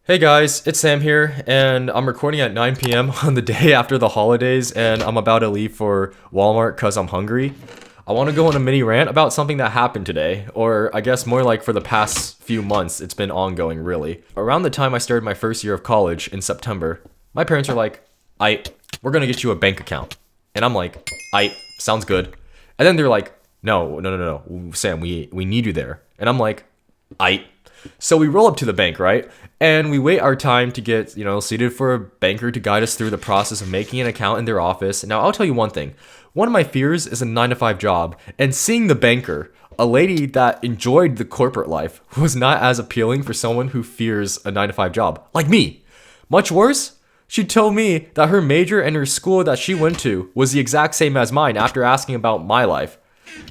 Hey guys, it's Sam here, and I'm recording at 9 p.m. on the day after the holidays, and I'm about to leave for Walmart because I'm hungry. I want to go on a mini rant about something that happened today, or I guess more like for the past few months, it's been ongoing really. Around the time I started my first year of college in September, my parents are like, we're gonna get you a bank account. And I'm like, sounds good. And then they're like, no, Sam, we need you there. And I'm like, So we roll up to the bank, right? And we wait our time to get, seated for a banker to guide us through the process of making an account in their office. Now, I'll tell you one thing. One of my fears is a 9-to-5 job, and seeing the banker, a lady that enjoyed the corporate life, was not as appealing for someone who fears a 9-to-5 job, like me. Much worse, she told me that her major and her school that she went to was the exact same as mine after asking about my life.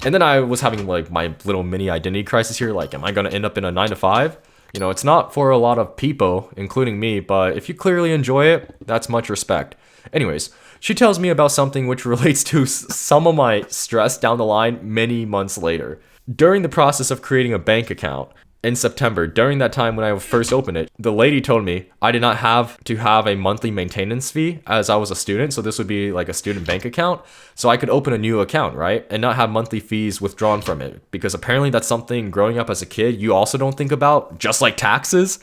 And then I was having like my little mini identity crisis here. Like, am I going to end up in a 9-to-5? It's not for a lot of people, including me, but if you clearly enjoy it, that's much respect. Anyways, she tells me about something which relates to some of my stress down the line many months later. During the process of creating a bank account, in September, during that time when I first opened it, the lady told me I did not have to have a monthly maintenance fee as I was a student. So this would be like a student bank account. So I could open a new account, right? And not have monthly fees withdrawn from it. Because apparently that's something growing up as a kid you also don't think about, just like taxes.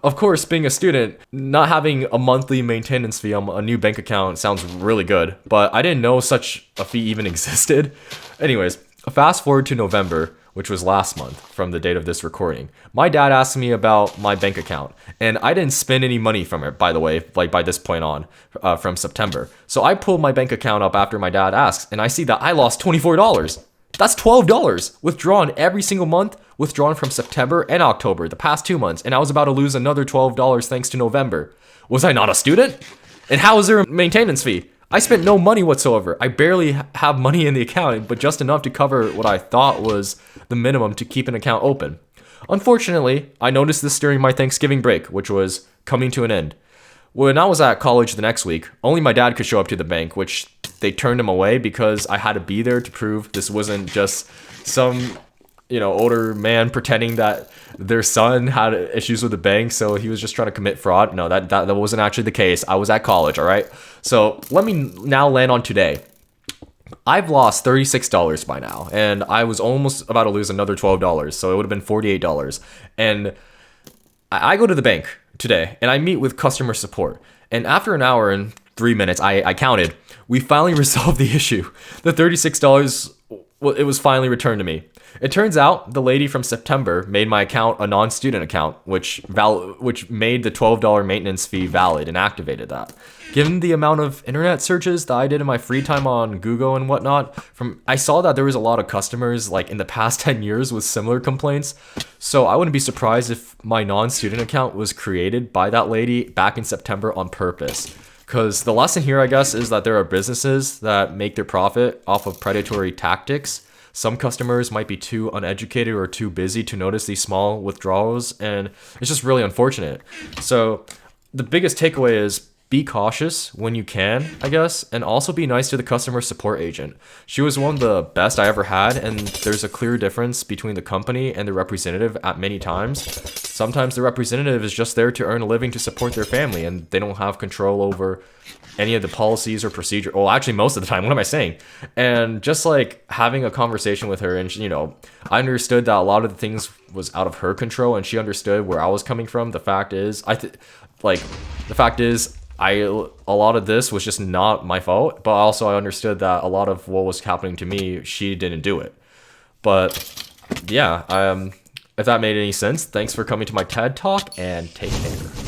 Of course, being a student, not having a monthly maintenance fee on a new bank account sounds really good. But I didn't know such a fee even existed. Anyways, fast forward to November, which was last month from the date of this recording. My dad asked me about my bank account, and I didn't spend any money from it, by the way, like by this point on, from September. So I pulled my bank account up after my dad asked, and I see that I lost $24. That's $12 withdrawn every single month, withdrawn from September and October, the past 2 months, and I was about to lose another $12 thanks to November. Was I not a student? And how is there a maintenance fee? I spent no money whatsoever. I barely have money in the account, but just enough to cover what I thought was the minimum to keep an account open. Unfortunately, I noticed this during my Thanksgiving break, which was coming to an end. When I was at college the next week, only my dad could show up to the bank, which they turned him away because I had to be there to prove this wasn't just some older man pretending that their son had issues with the bank, so he was just trying to commit fraud. No, that wasn't actually the case. I was at college, all right? So let me now land on today. I've lost $36 by now, and I was almost about to lose another $12, so it would have been $48. And I go to the bank today, and I meet with customer support. And after an hour and 3 minutes, I counted, we finally resolved the issue. The $36, well, it was finally returned to me. It turns out the lady from September made my account a non-student account, which made the $12 maintenance fee valid and activated that. Given the amount of internet searches that I did in my free time on Google and whatnot, I saw that there was a lot of customers like in the past 10 years with similar complaints. So I wouldn't be surprised if my non-student account was created by that lady back in September on purpose. Because the lesson here, I guess, is that there are businesses that make their profit off of predatory tactics. Some customers might be too uneducated or too busy to notice these small withdrawals, and it's just really unfortunate. So the biggest takeaway is be cautious when you can, I guess, and also be nice to the customer support agent. She was one of the best I ever had, and there's a clear difference between the company and the representative at many times. Sometimes the representative is just there to earn a living to support their family, and they don't have control over any of the policies or procedure. Well, actually, most of the time. What am I saying? And just like having a conversation with her, and I understood that a lot of the things was out of her control, and she understood where I was coming from. The fact is, a lot of this was just not my fault, but also I understood that a lot of what was happening to me, she didn't do it. But yeah, if that made any sense, thanks for coming to my TED Talk, and take care.